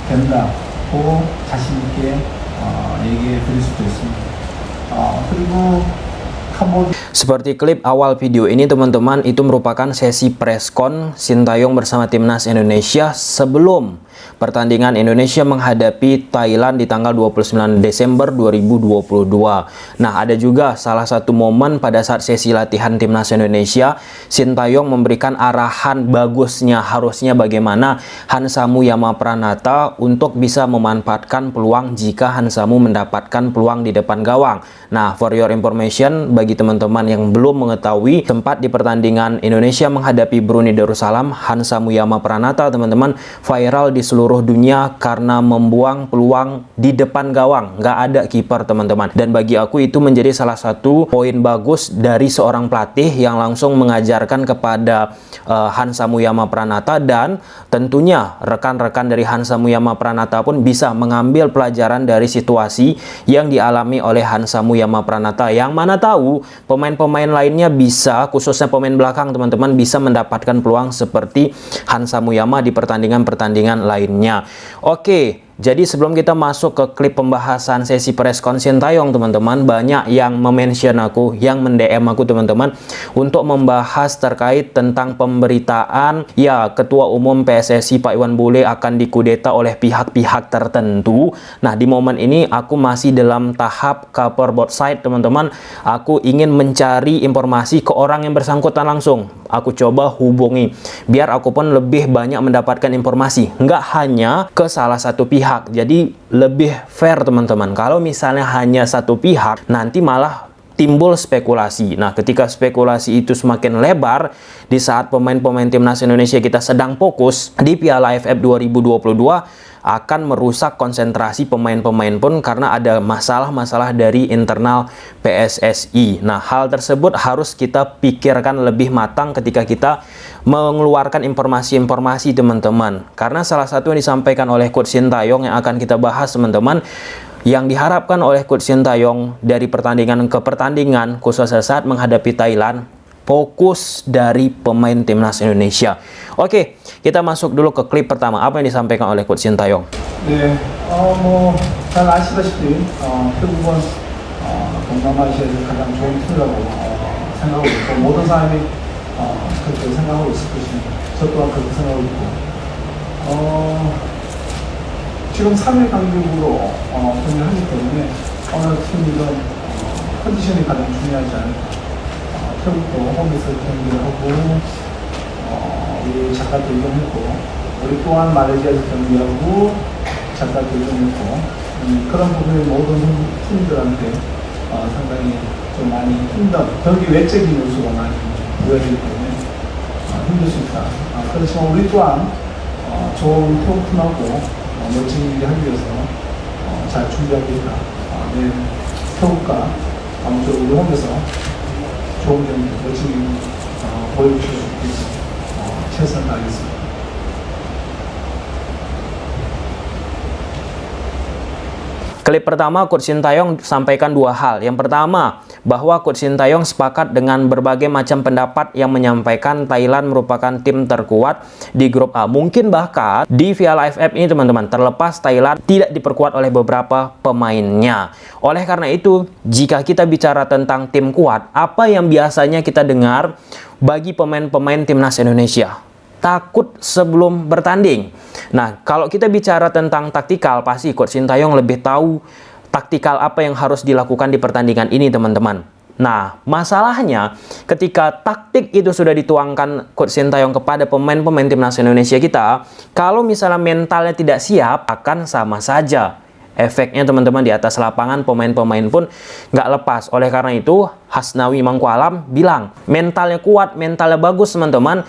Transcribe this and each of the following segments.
된다고 자신 있게 얘기해 드릴 수도 있습니다. 그리고 Seperti klip awal video ini teman-teman, itu merupakan sesi preskon Sintayong bersama timnas Indonesia sebelum pertandingan Indonesia menghadapi Thailand di tanggal 29 Desember 2022. Nah, ada juga salah satu momen pada saat sesi latihan timnas Indonesia, Sintayong memberikan arahan bagusnya harusnya bagaimana Hansamu Yamapranata untuk bisa memanfaatkan peluang jika Hansamu mendapatkan peluang di depan gawang. Nah, for your information, bagi teman-teman yang belum mengetahui, tempat di pertandingan Indonesia menghadapi Brunei Darussalam, Hansamu Yamapranata teman-teman viral di seluruh dunia karena membuang peluang di depan gawang, nggak ada kiper teman-teman. Dan bagi aku itu menjadi salah satu poin bagus dari seorang pelatih yang langsung mengajarkan kepada Hansamu Yamapranata, dan tentunya rekan-rekan dari Hansamu Yamapranata pun bisa mengambil pelajaran dari situasi yang dialami oleh Hansamu Yamapranata, yang mana tahu pemain-pemain lainnya bisa, khususnya pemain belakang teman-teman, bisa mendapatkan peluang seperti Hansamu Yama di pertandingan-pertandingan lainnya. Oke, jadi sebelum kita masuk ke klip pembahasan sesi preskon Sintayong teman-teman, banyak yang mention aku, yang mendm aku teman-teman, untuk membahas terkait tentang pemberitaan ya Ketua Umum PSSI Pak Iwan Bule akan dikudeta oleh pihak-pihak tertentu. Nah, di momen ini aku masih dalam tahap cover both side teman-teman. Aku ingin mencari informasi ke orang yang bersangkutan langsung. Aku coba hubungi biar aku pun lebih banyak mendapatkan informasi, nggak hanya ke salah satu pihak. Jadi lebih fair teman-teman. Kalau misalnya hanya satu pihak, nanti malah timbul spekulasi. Nah, ketika spekulasi itu semakin lebar di saat pemain-pemain timnas Indonesia kita sedang fokus di Piala AFF 2022, akan merusak konsentrasi pemain-pemain pun karena ada masalah-masalah dari internal PSSI. Nah, hal tersebut harus kita pikirkan lebih matang ketika kita mengeluarkan informasi-informasi teman-teman. Karena salah satu yang disampaikan oleh Coach Sintayong yang akan kita bahas teman-teman, yang diharapkan oleh Coach Sintayong dari pertandingan ke pertandingan, khususnya saat menghadapi Thailand, fokus dari pemain timnas Indonesia. Oke, kita masuk dulu ke klip pertama. Apa yang disampaikan oleh Coach Sintayong? 네, 잘 아시다시피 태국은 동남아시아에서 가장 좋은 팀이라고 생각하고 있고, 모든 사람이 그렇게 생각하고 있을 것입니다. 저 또한 그렇게 생각하고 있고, 지금 3일 간격으로 경기를 하기 때문에 어느 팀이든 컨디션이 가장 중요하지 않을까. 태국도 홈에서 경기를 하고, 우리 작가도 이동했고, 우리 또한 말레이시아에서 경기하고 작가도 이동했고, 그런 부분이 모든 팀들한테 상당히 좀 많이 힘든 경기 외적인 요소가 많이 부여되기 때문에 힘들 수 있다. 그렇지만 우리 또한 좋은 태국 팀하고 멋진 경기 하기 위해서 잘 준비하고 있다. 네, 태국과 아무쪼록 우리 홈에서 좋은 경기, 멋진 경기 보여주실 수 있겠습니다. 최선을 다하겠습니다. Klip pertama, Coach Sintayong sampaikan dua hal. Yang pertama, bahwa Coach Sintayong sepakat dengan berbagai macam pendapat yang menyampaikan Thailand merupakan tim terkuat di grup A. Mungkin bahkan di Piala AFF ini teman-teman, terlepas Thailand tidak diperkuat oleh beberapa pemainnya. Oleh karena itu, jika kita bicara tentang tim kuat, apa yang biasanya kita dengar bagi pemain-pemain timnas Indonesia? Takut sebelum bertanding. Nah, kalau kita bicara tentang taktikal, pasti Coach Sintayong lebih tahu taktikal apa yang harus dilakukan di pertandingan ini, teman-teman. Nah, masalahnya ketika taktik itu sudah dituangkan Coach Sintayong kepada pemain-pemain timnas Indonesia kita, kalau misalnya mentalnya tidak siap, akan sama saja. Efeknya teman-teman di atas lapangan, pemain-pemain pun nggak lepas. Oleh karena itu, Hasnawi Mangkualam bilang, mentalnya kuat, mentalnya bagus teman-teman,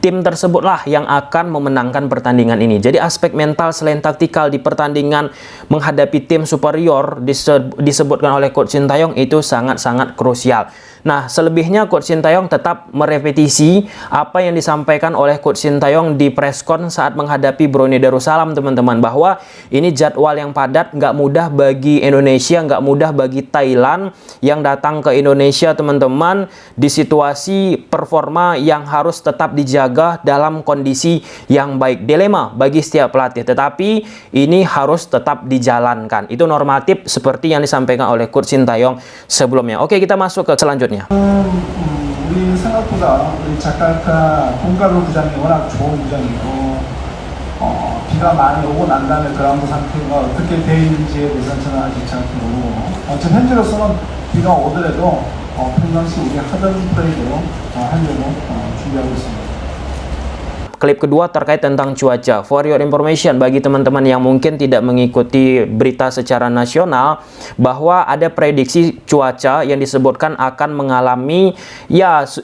tim tersebutlah yang akan memenangkan pertandingan ini. Jadi aspek mental selain taktikal di pertandingan menghadapi tim superior disebutkan oleh Coach Sintayong itu sangat-sangat krusial. Nah, selebihnya Coach Sintayong tetap merepetisi apa yang disampaikan oleh Coach Sintayong di preskon saat menghadapi Brunei Darussalam, teman-teman, bahwa ini jadwal yang padat, nggak mudah bagi Indonesia, nggak mudah bagi Thailand yang datang ke Indonesia, teman-teman, di situasi performa yang harus tetap dijaga berlaga dalam kondisi yang baik. Dilema bagi setiap pelatih, tetapi ini harus tetap dijalankan. Itu normatif seperti yang disampaikan oleh Coach Sintayong sebelumnya. Oke, kita masuk ke selanjutnya. 우리 생각보다 우리 자카르타 콩가루 구장이 워낙 좋은 구장이고 비가 많이 오고 난 다음에 그라운드 상태가 어떻게 되어 있는지에 대해서는 저는 아직 잘 모르고 지금 현재로서는 비가 오더라도 평상시 우리 하던 플레이대로 하려고 준비하고 있습니다. Klip kedua terkait tentang cuaca. For your information, bagi teman-teman yang mungkin tidak mengikuti berita secara nasional, bahwa ada prediksi cuaca yang disebutkan akan mengalami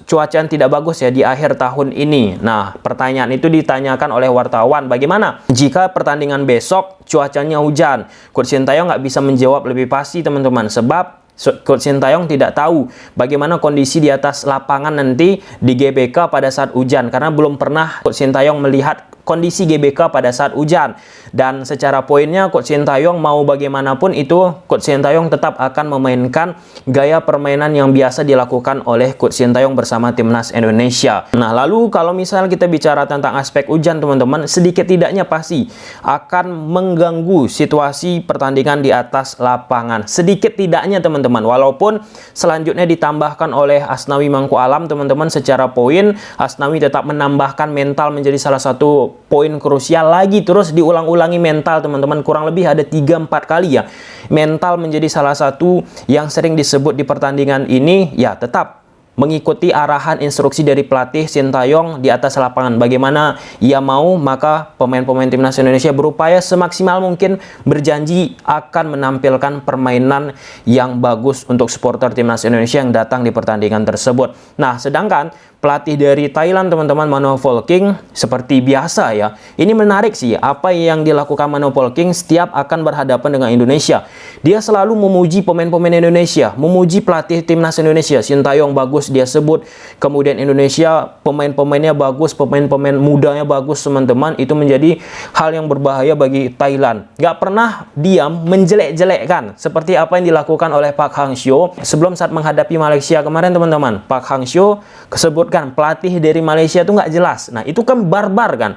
cuaca yang tidak bagus ya di akhir tahun ini. Nah, pertanyaan itu ditanyakan oleh wartawan, bagaimana jika pertandingan besok cuacanya hujan? Coach Sintayong nggak bisa menjawab lebih pasti teman-teman, sebab Coach Sintayong tidak tahu bagaimana kondisi di atas lapangan nanti di GBK pada saat hujan, karena belum pernah Coach Sintayong melihat kondisi GBK pada saat hujan. Dan secara poinnya Coach Sintayong mau bagaimanapun itu, Coach Sintayong tetap akan memainkan gaya permainan yang biasa dilakukan oleh Coach Sintayong bersama timnas Indonesia. Nah, lalu kalau misalnya kita bicara tentang aspek hujan teman-teman, sedikit tidaknya pasti akan mengganggu situasi pertandingan di atas lapangan. Sedikit tidaknya teman-teman, walaupun selanjutnya ditambahkan oleh Asnawi Mangku Alam teman-teman, secara poin Asnawi tetap menambahkan mental menjadi salah satu poin krusial lagi, terus diulang-ulangi mental teman-teman, kurang lebih ada 3-4 kali ya. Mental menjadi salah satu yang sering disebut di pertandingan ini, ya tetap mengikuti arahan instruksi dari pelatih Sintayong di atas lapangan. Bagaimana ia mau, maka pemain-pemain timnas Indonesia berupaya semaksimal mungkin, berjanji akan menampilkan permainan yang bagus untuk supporter timnas Indonesia yang datang di pertandingan tersebut. Nah, sedangkan pelatih dari Thailand teman-teman, Manoa King, seperti biasa ya, ini menarik sih apa yang dilakukan Manoa King setiap akan berhadapan dengan Indonesia. Dia selalu memuji pemain-pemain Indonesia, memuji pelatih timnas Indonesia. Sintayong bagus dia sebut, kemudian Indonesia pemain-pemainnya bagus, pemain-pemain mudanya bagus teman-teman. Itu menjadi hal yang berbahaya bagi Thailand. Gak pernah diam menjelek-jelekkan seperti apa yang dilakukan oleh Park Hang-seo sebelum saat menghadapi Malaysia kemarin teman-teman. Park Hang-seo sebutkan pelatih dari Malaysia itu nggak jelas. Nah, itu kan barbar kan.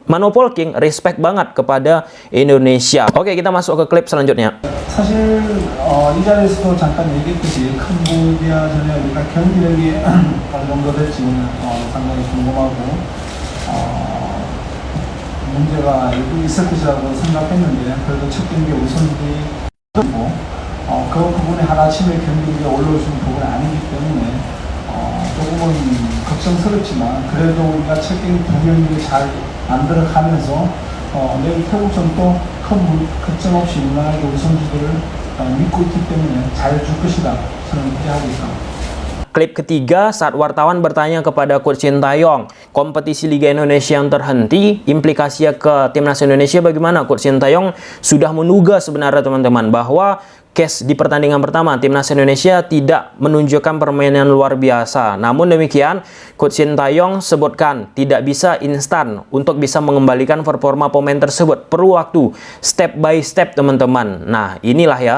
Manoa King respect banget kepada Indonesia. Oke, kita masuk ke klip selanjutnya. 사실 이 자리에서도 잠깐 얘기했듯이 캄보디아전에 우리가 경기력이 어느 정도 될지는 상당히 궁금하고 문제가 있을 것이라고 생각했는데, 그래도 첫 경기 우리 선수들이 그 부분에 하나쯤에 경기력이 올라올 수 있는 부분이 아니기 때문에 조금은 걱정스럽지만, 그래도 우리가 첫 경기 두 경기를 잘 만들어가면서 내일 태국전도 큰 걱정 없이 무난하게 우리 선수들을 믿고 있기 때문에 잘해줄 것이다, 저는 기대하고 있습니다. Klip ketiga saat wartawan bertanya kepada Coach Sintayong, kompetisi Liga Indonesia yang terhenti, implikasinya ke timnas Indonesia bagaimana? Coach Sintayong sudah menduga sebenarnya teman-teman bahwa case di pertandingan pertama timnas Indonesia tidak menunjukkan permainan luar biasa. Namun demikian, Coach Sintayong sebutkan tidak bisa instan untuk bisa mengembalikan performa pemain tersebut. Perlu waktu, step by step teman-teman. Nah, inilah ya,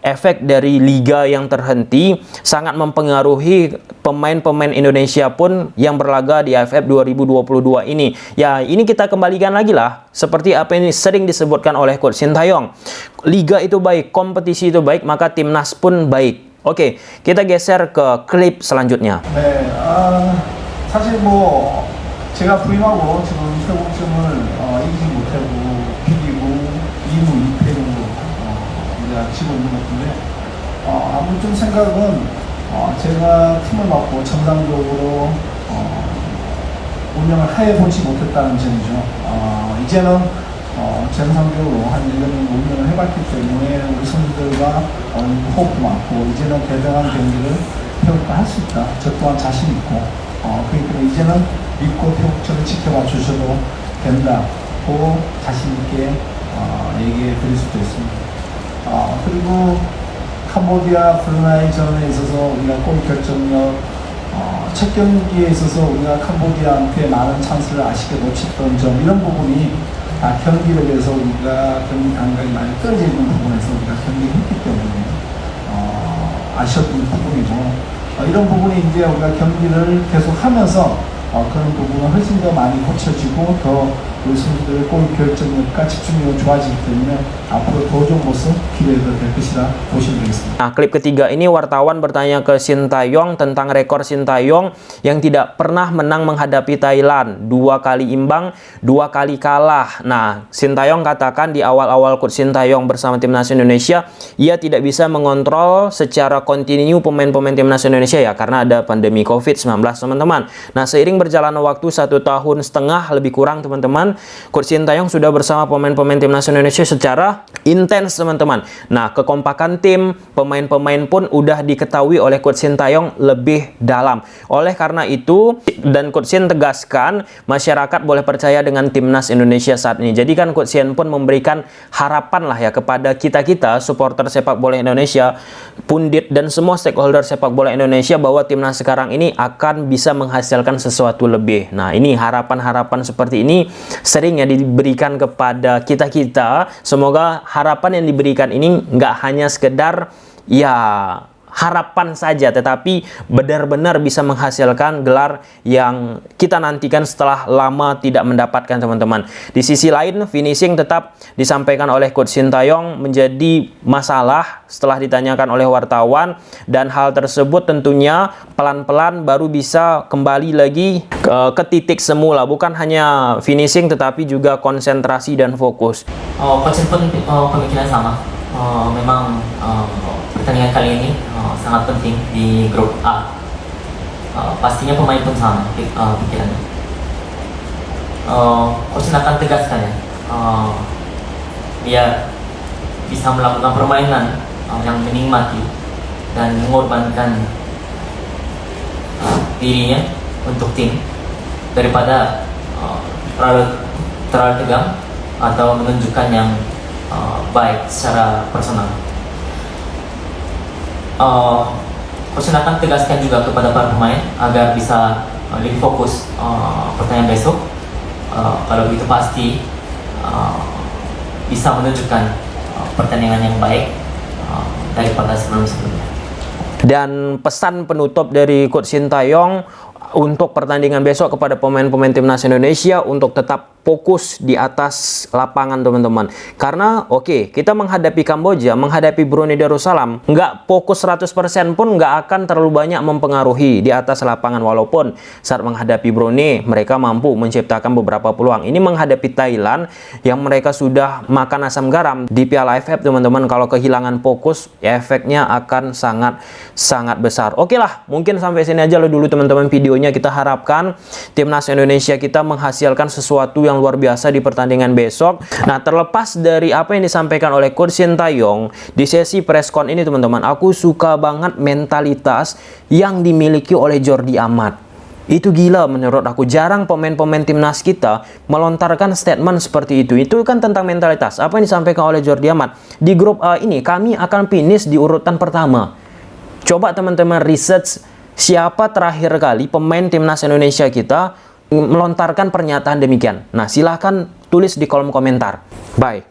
efek dari liga yang terhenti sangat mempengaruhi pemain-pemain Indonesia pun yang berlaga di AFF 2022 ini. Ya, ini kita kembalikan lagi lah, seperti apa yang sering disebutkan oleh Coach Sintayong. Liga itu baik, kompetisi itu baik, maka timnas pun baik. Oke, kita geser ke klip selanjutnya. 네, 사실 뭐 제가 부임하고 지금 태국전을 이기지 못하고 비기고 2무 2패로 치고 있는 것 같은데, 아무튼 생각은 제가 팀을 맡고 정상적으로 운영을 해보지 못했다는 점이죠. 이제는 정상적으로 한 1년 정도 운영을 해봤기 때문에 우리 선수들과 호흡도 많고, 이제는 대등한 경기를 태국과 할 수 있다, 저 또한 자신 있고, 그렇기 때문에 이제는 믿고 태국전을 지켜봐 주셔도 된다고 자신 있게 얘기해 드릴 수도 있습니다. 그리고 캄보디아 브루나이전에 있어서 우리가 골 결정력, 첫 경기에 있어서 우리가 캄보디아한테 많은 찬스를 아쉽게 놓쳤던 점, 이런 부분이 경기력에서 우리가 경기 감각이 많이 떨어져 있는 부분에서 우리가 경기를 했기 때문에 아쉬웠던 부분이고, 이런 부분이 이제 우리가 경기를 계속 하면서 그런 부분은 훨씬 더 많이 고쳐지고 더 우리 선수들의 골 결정력과 집중력이 좋아지기 때문에 앞으로 더 좋은 모습 기대해도 될 것이라 보시면 되겠습니다. Nah, klip ketiga ini wartawan bertanya ke Sintayong tentang rekor Sintayong yang tidak pernah menang menghadapi Thailand, 2 kali imbang, 2 kali kalah. Nah, Sintayong katakan di awal-awal Coach Sintayong bersama timnas Indonesia, ia tidak bisa mengontrol secara kontinu pemain-pemain timnas Indonesia ya, karena ada pandemi COVID-19 teman-teman. Nah, seiring berjalannya waktu 1,5 tahun lebih kurang teman-teman, Coach Sintayong sudah bersama pemain-pemain timnas Indonesia secara intens teman-teman. Nah, kekompakan tim, pemain-pemain pun udah diketahui oleh Coach Sintayong lebih dalam. Oleh karena itu, dan Coach Sin tegaskan, masyarakat boleh percaya dengan timnas Indonesia saat ini. Jadi kan Coach Sin pun memberikan harapan lah ya kepada kita-kita, supporter sepak bola Indonesia, pundit dan semua stakeholder sepak bola Indonesia bahwa timnas sekarang ini akan bisa menghasilkan sesuatu lebih. Nah, ini harapan-harapan seperti ini sering ya diberikan kepada kita-kita. Semoga harapan yang diberikan ini nggak hanya sekedar ya harapan saja, tetapi benar-benar bisa menghasilkan gelar yang kita nantikan setelah lama tidak mendapatkan teman-teman. Di sisi lain, finishing tetap disampaikan oleh Coach Sintayong menjadi masalah setelah ditanyakan oleh wartawan, dan hal tersebut tentunya pelan-pelan baru bisa kembali lagi ke titik semula. Bukan hanya finishing tetapi juga konsentrasi dan fokus. Coach pun pemikiran sama. Memang pertandingan kali ini sangat penting di grup A. Pastinya pemain pun sama pikirannya. Coach akan tegaskan ya, dia bisa melakukan permainan yang menikmati dan mengorbankan dirinya untuk tim daripada terlalu tegang atau menunjukkan yang baik secara personal. Coach akan tegaskan juga kepada para pemain agar bisa lebih fokus pertandingan besok. Kalau begitu pasti bisa menunjukkan pertandingan yang baik daripada sebelum-sebelumnya. Dan pesan penutup dari Coach Sintayong untuk pertandingan besok kepada pemain-pemain timnas Indonesia untuk tetap fokus di atas lapangan teman-teman. Karena oke, kita menghadapi Kamboja, menghadapi Brunei Darussalam, nggak fokus 100% pun nggak akan terlalu banyak mempengaruhi di atas lapangan. Walaupun saat menghadapi Brunei mereka mampu menciptakan beberapa peluang. Ini menghadapi Thailand yang mereka sudah makan asam garam di Piala AFF teman-teman. Kalau kehilangan fokus, efeknya akan sangat besar. Oke lah, mungkin sampai sini aja dulu teman-teman videonya. Kita harapkan timnas Indonesia kita menghasilkan sesuatu yang luar biasa di pertandingan besok. Nah, terlepas dari apa yang disampaikan oleh Coach Sintayong di sesi preskon ini teman-teman, aku suka banget mentalitas yang dimiliki oleh Jordi Amat. Itu gila menurut aku. Jarang pemain-pemain timnas kita melontarkan statement seperti itu. Itu kan tentang mentalitas. Apa yang disampaikan oleh Jordi Amat, di grup A ini kami akan finish di urutan pertama. Coba teman-teman research siapa terakhir kali pemain timnas Indonesia kita melontarkan pernyataan demikian. Nah, silahkan tulis di kolom komentar. Bye.